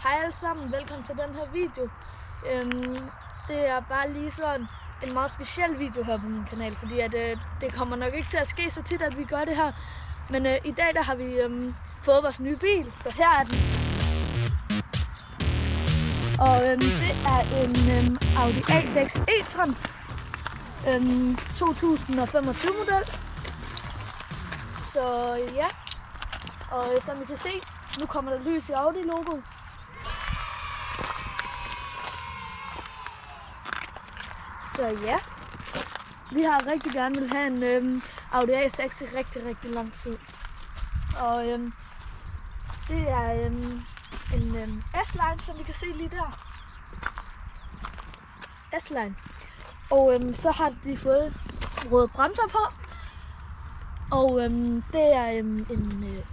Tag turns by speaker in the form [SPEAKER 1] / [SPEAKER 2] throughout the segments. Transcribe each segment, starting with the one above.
[SPEAKER 1] Hej alle sammen, velkommen til den her video. Det er bare lige sådan en meget speciel video her på min kanal, fordi at, det kommer nok ikke til at ske så tit, at vi gør det her. Men i dag der har vi fået vores nye bil, så her er den. Og det er en Audi A6 e-tron 2025 model. Så ja, og som I kan se, nu kommer der lys i Audi-logoet. Så ja, vi har rigtig gerne vil have en Audi A6 i rigtig lang tid. Og det er en S-Line, som vi kan se lige der. S-Line. Og så har de fået røde bremser på. Og det er en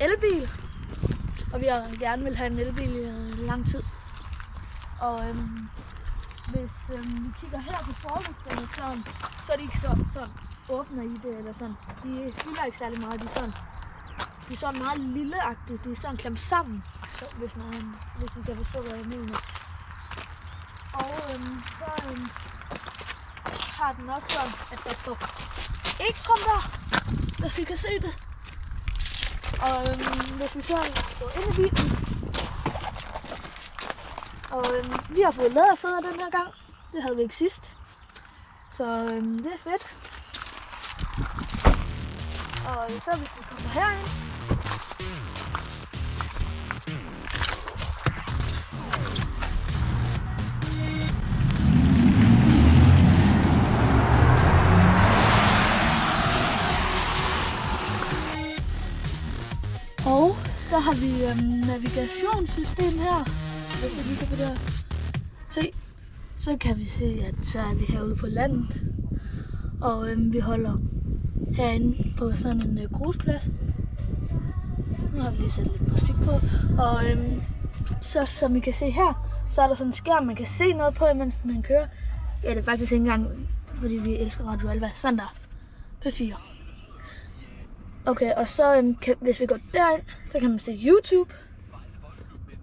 [SPEAKER 1] elbil. Og vi har gerne vil have en elbil i lang tid. Og hvis vi kigger her på forlygterne, så er de ikke sådan åbner i det eller sådan. De fylder ikke særlig meget. De er sådan meget lilleagtige. De er sådan klemt sammen, så hvis I kan forstå, hvad jeg mener. Og så har den også sådan, at der står e-tron der, hvis I kan se det. Og hvis vi så går ind i bilen, og vi har fået lædersæder den her gang. Det havde vi ikke sidst. Så det er fedt. Og så hvis vi kommer herind, og så har vi navigationssystem her. Hvis vi lige på det her. Se, så kan vi se, at så er vi herude på landet. Og vi holder herinde på sådan en grusplads. Nu har vi lige sat lidt musik på. Og så som I kan se her, så er der sådan en skærm, man kan se noget på, mens man kører. Ja, det er faktisk ikke engang, fordi vi elsker Radio Alva. Sådan der. P4. Okay, og så hvis vi går derind, så kan man se YouTube.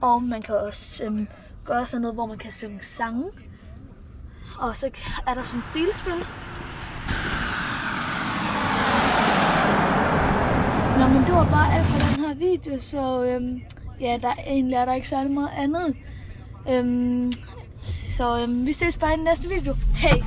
[SPEAKER 1] Og man kan også gøre sådan noget, hvor man kan synge sange. Og så er der sådan et bilspil. Nå, men det var bare alt for den her video, så ja, egentlig er der ikke særlig meget andet. Så vi ses bare i den næste video. Hej!